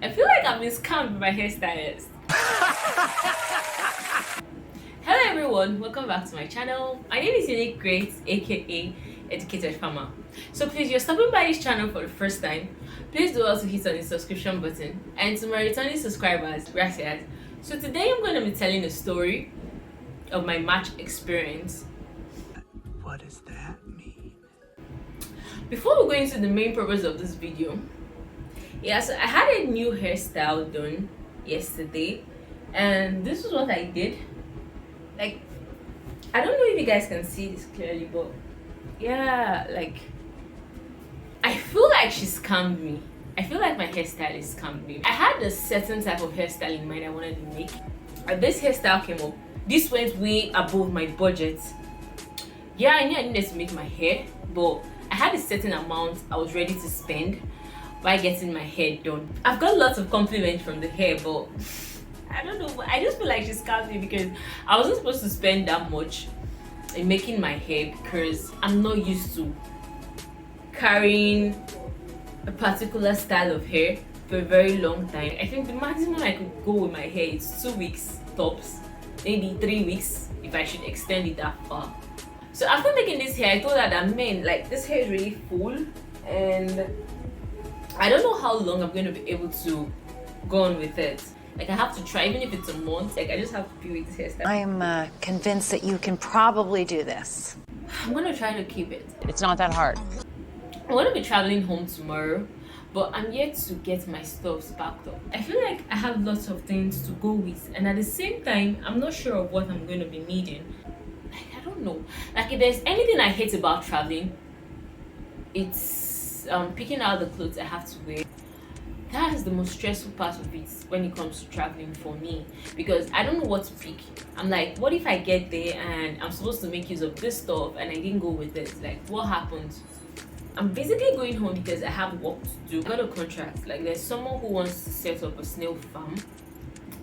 I feel like I'm being scammed by my hairstylist. Hello everyone, welcome back to my channel. My name is Unique Great, aka Educated Farmer. So please, you're stopping by this channel for the first time, please do also hit on the subscription button. And to my returning subscribers, gracias. So today I'm going to be telling a story of my match experience. What does that mean? Before we go into the main purpose of this video, so I had a new hairstyle done yesterday, and this is what I did. Like, I don't know if you guys can see this clearly, but yeah, like, I feel like she scammed me. I feel like my hairstylist scammed me. I had a certain type of hairstyle in mind I wanted to make, and this hairstyle came up. This went way above my budget. Yeah, I knew I needed to make my hair, but I had a certain amount I was ready to spend by getting my hair done. I've got lots of compliments from the hair, but I don't know, I just feel like she scammed me because I wasn't supposed to spend that much in making my hair because I'm not used to carrying a particular style of hair for a very long time. I think the maximum I could go with my hair is 2 weeks tops, maybe 3 weeks if I should extend it that far. So after making this hair, I told her that, man, like, this hair is really full and I don't know how long I'm going to be able to go on with it. Like, I have to try, even if it's a month. Like, I just have to be with this hairstyle. I am convinced that you can probably do this. I'm going to try to keep it. It's not that hard. I'm going to be traveling home tomorrow, but I'm yet to get my stuff packed up. I feel like I have lots of things to go with, and at the same time, I'm not sure of what I'm going to be needing. Like, I don't know. Like, if there's anything I hate about traveling, it's picking out the clothes I have to wear. That is the most stressful part of it when it comes to traveling for me, because I don't know what to pick. I'm like, what if I get there and I'm supposed to make use of this stuff and I didn't go with it? Like, what happens? I'm basically going home because I have work to do. I got a contract. Like, there's someone who wants to set up a snail farm,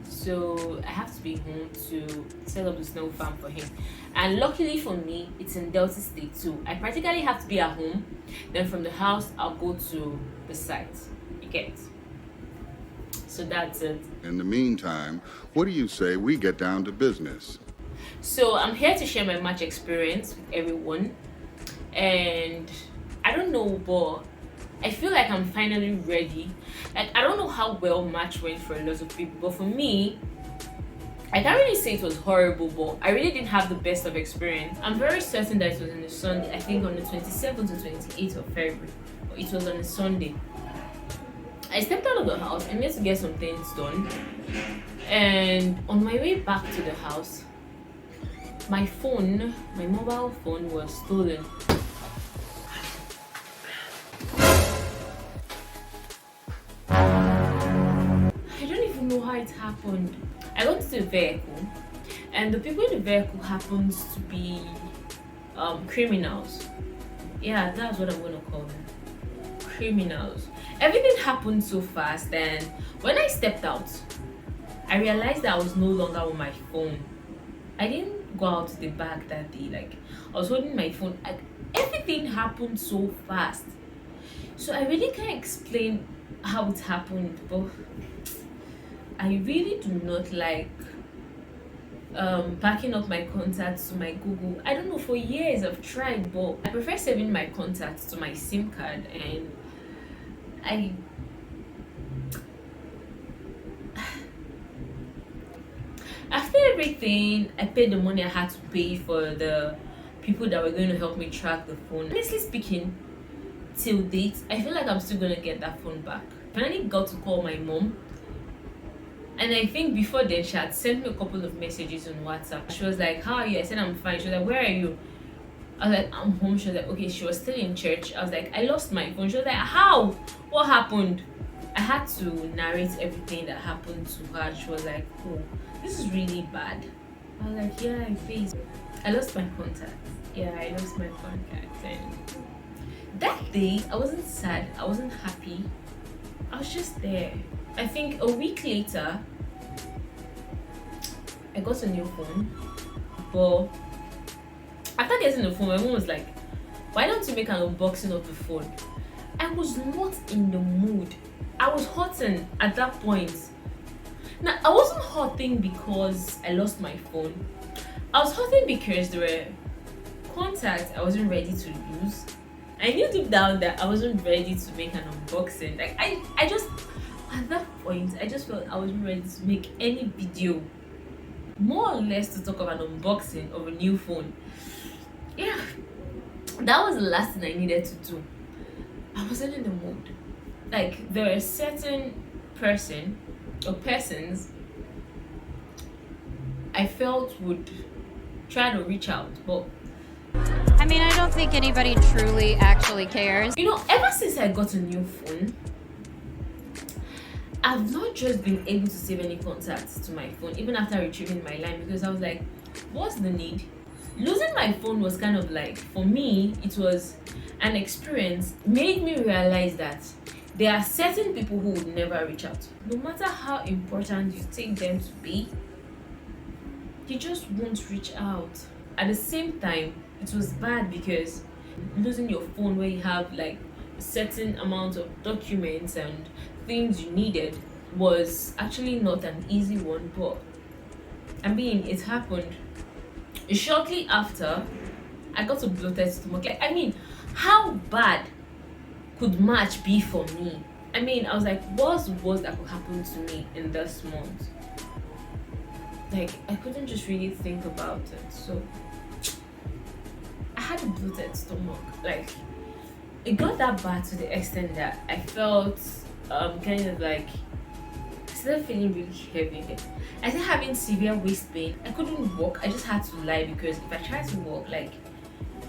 so I have to be home to set up the snail farm for him. And luckily for me, it's in Delta State too. I practically have to be at home, then from the house I'll go to the site. You get it? So that's it. In the meantime, what do you say we get down to business? So I'm here to share my match experience with everyone, and I don't know, but I feel like I'm finally ready. Like, I don't know how well match went for a lot of people, but for me, I can't really say it was horrible, but I really didn't have the best of experience. I'm very certain that it was on a Sunday, I think on the 27th or 28th of February, but it was on a Sunday. I stepped out of the house and needed to get some things done, and on my way back to the house, my mobile phone was stolen. I don't even know how it happened. I got to the vehicle, and the people in the vehicle happens to be criminals. Yeah, that's what I'm gonna call them. Criminals. Everything happened so fast, and when I stepped out, I realized that I was no longer on my phone. I didn't go out to the bag that day. Like, I was holding my phone. Like, everything happened so fast. So I really can't explain how it happened, but I really do not like backing up my contacts to my Google. I don't know, for years I've tried, but I prefer saving my contacts to my SIM card, and after everything, I paid the money I had to pay for the people that were going to help me track the phone. Honestly speaking, till date, I feel like I'm still gonna get that phone back. I finally got to call my mom, and I think before then she had sent me a couple of messages on WhatsApp. She was like, how are you? I said, I'm fine. She was like, where are you? I was like, I'm home. She was like, okay. She was still in church. I was like, I lost my phone. She was like, how? What happened? I had to narrate everything that happened to her. She was like, oh, this is really bad. I was like, yeah, I lost my contact. Yeah, I lost my contact. And that day, I wasn't sad. I wasn't happy. I was just there. I think a week later, I got a new phone. But after getting the phone, my mom was like, why don't you make an unboxing of the phone? I was not in the mood. I was hurting at that point. Now, I wasn't hurting because I lost my phone. I was hurting because there were contacts I wasn't ready to use. I knew deep down that I wasn't ready to make an unboxing. Like I just at that point I just felt I wasn't ready to make any video, more or less to talk of an unboxing of a new phone. Yeah, that was the last thing I needed to do. I wasn't in the mood. Like there are certain person or persons I felt would try to reach out, but I mean, I don't think anybody truly actually cares. you know, ever since I got a new phone, I've not just been able to save any contacts to my phone, even after retrieving my line, because I was like, what's the need? Losing my phone was kind of like, for me, it was an experience, made me realize that there are certain people who would never reach out. No matter how important you take them to be, they just won't reach out. At the same time, it was bad because losing your phone where you have like a certain amount of documents and things you needed was actually not an easy one, but I mean it happened. Shortly after, I got a bloated stomach. Like, I mean, how bad could March be for me? I mean, I was like, what's the worst that could happen to me in this month? Like, I couldn't just really think about it. So I had a bloated stomach. Like, it got that bad to the extent that I felt kind of like I started feeling really heavy. I started having severe waist pain. I couldn't walk. I just had to lie because if I tried to walk, like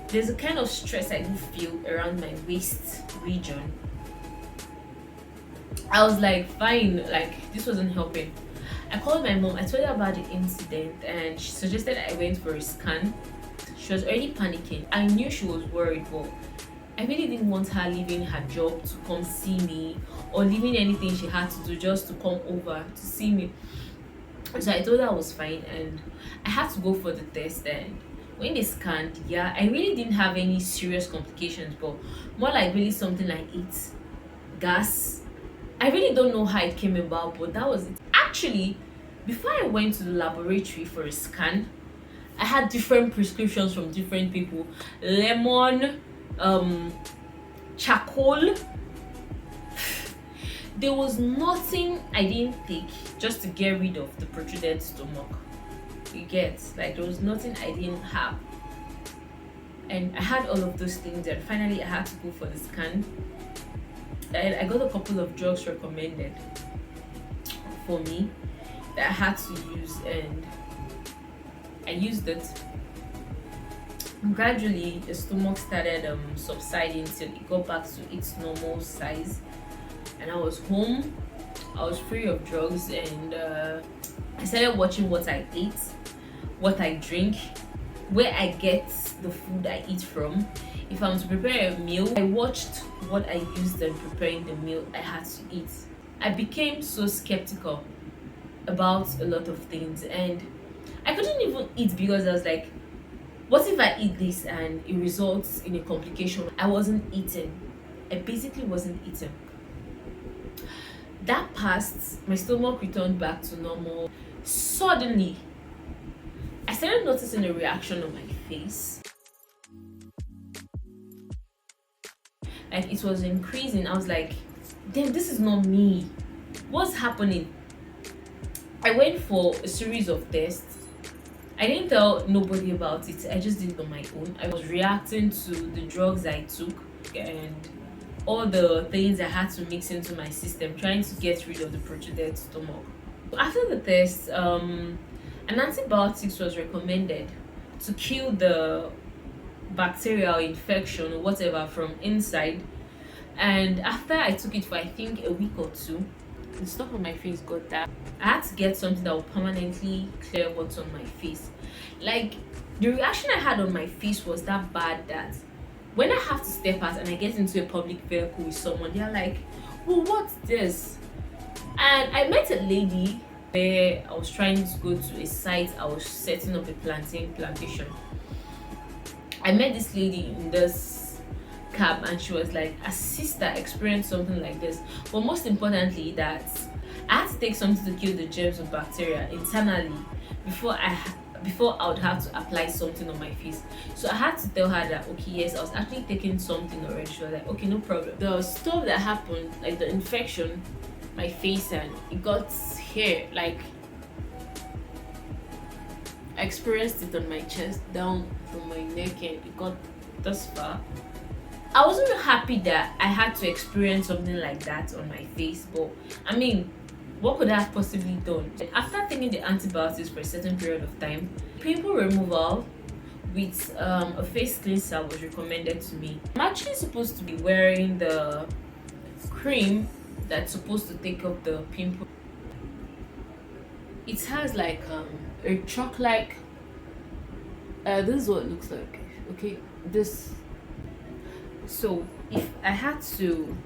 there's a kind of stress I do feel around my waist region. I was like, fine, like this wasn't helping. I called my mom. I told her about the incident and she suggested I went for a scan. She was already panicking. I knew she was worried, but I really didn't want her leaving her job to come see me or leaving anything she had to do just to come over to see me. So I told her I was fine and I had to go for the test. And when they scanned, yeah, I really didn't have any serious complications, but more like really something like it, gas. I really don't know how it came about, but that was it. Actually, before I went to the laboratory for a scan, I had different prescriptions from different people. Lemon, charcoal. There was nothing I didn't take just to get rid of the protruded stomach. You get, like there was nothing I didn't have. And I had all of those things and finally I had to go for the scan. And I got a couple of drugs recommended for me that I had to use and I used it. Gradually the stomach started subsiding till it got back to its normal size, and I was home. I was free of drugs and I started watching what I eat, what I drink, where I get the food I eat from. If I'm to prepare a meal, I watched what I used in preparing the meal I had to eat. I became so skeptical about a lot of things and I couldn't even eat because I was like, what if I eat this and it results in a complication? I wasn't eating. I basically wasn't eating. That passed, my stomach returned back to normal. Suddenly, I started noticing a reaction on my face. Like it was increasing. I was like, damn, this is not me. What's happening? I went for a series of tests. I didn't tell nobody about it. I just did it on my own. I was reacting to the drugs I took and all the things I had to mix into my system, trying to get rid of the protruded stomach. After the test, an antibiotics was recommended to kill the bacterial infection or whatever from inside. And after I took it for I think a week or two, the stuff on my face got that. I had to get something that would permanently clear what's on my face. Like the reaction I had on my face was that bad that when I have to step out and I get into a public vehicle with someone, they're like, well, what's this? And I met a lady where I was trying to go to a site. I was setting up a plantation. I met this lady in this cab and she was like, a sister experienced something like this, but most importantly that I had to take something to kill the germs of bacteria internally before I would have to apply something on my face. So I had to tell her that okay, yes, I was actually taking something already. She was like, okay, no problem. The stuff that happened, like the infection, my face, and it got here, like I experienced it on my chest, down from my neck, and it got this far. I wasn't happy that I had to experience something like that on my face, but I mean, what could I have possibly done? After taking the antibiotics for a certain period of time, pimple removal with a face cleanser was recommended to me. I'm actually supposed to be wearing the cream that's supposed to take off the pimple. It has like a chalk-like. This is what it looks like. Okay, this. So if I had to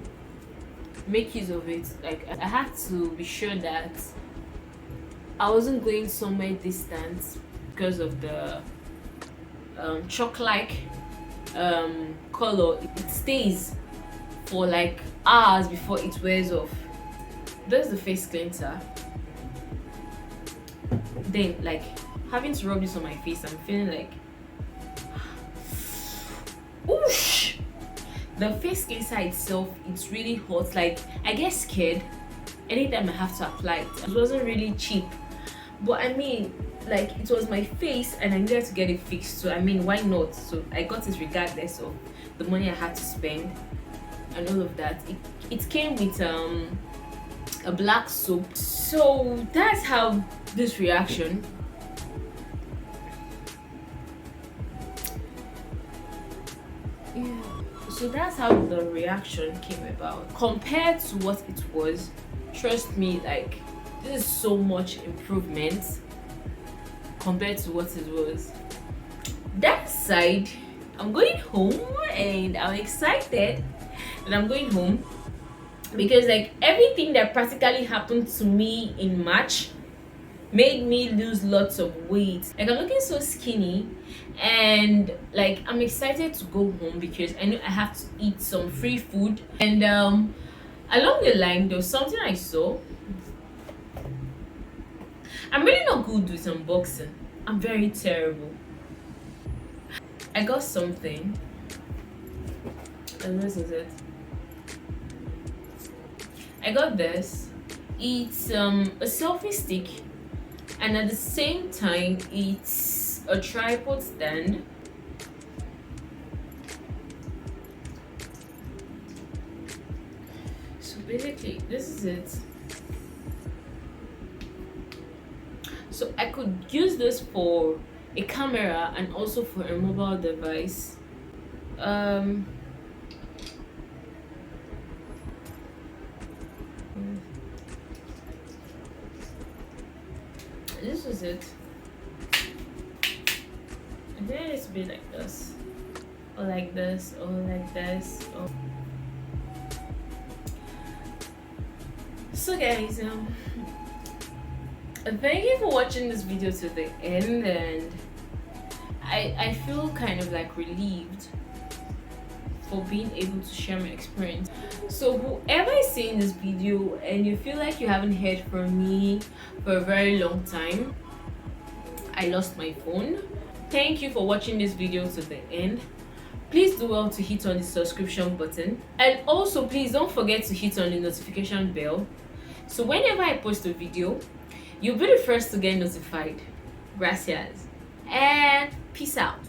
make use of it, like I had to be sure that I wasn't going somewhere distant because of the chalk-like color. It stays for like hours before it wears off. There's the face cleanser. Then like having to rub this on my face, I'm feeling like oosh. The face cleanser itself, it's really hot. Like I get scared anytime I have to apply it. It wasn't really cheap, but I mean, like it was my face and I needed to get it fixed, so I mean, why not? So I got it regardless of the money I had to spend and all of that. It came with a black soap. So that's how this reaction. Yeah. So that's how the reaction came about. Compared to what it was, trust me, like this is so much improvement compared to what it was. That side, I'm going home and I'm excited that I'm going home because like everything that practically happened to me in March made me lose lots of weight. Like I'm looking so skinny, and like I'm excited to go home because I know I have to eat some free food. And along the line there was something I saw. I'm really not good with unboxing. I'm very terrible. I got something, and this is it. I got this. It's a selfie stick, and at the same time it's a tripod stand. So basically this is it. So I could use this for a camera and also for a mobile device. This is it. And then it's be like this, or like this, or like this. Or... So guys, thank you for watching this video to the end, and I feel kind of like relieved for being able to share my experience. So whoever is seeing this video and you feel like you haven't heard from me for a very long time, I lost my phone. Thank you for watching this video to the end. Please do well to hit on the subscription button, and also please don't forget to hit on the notification bell, so whenever I post a video you'll be the first to get notified. Gracias and peace out.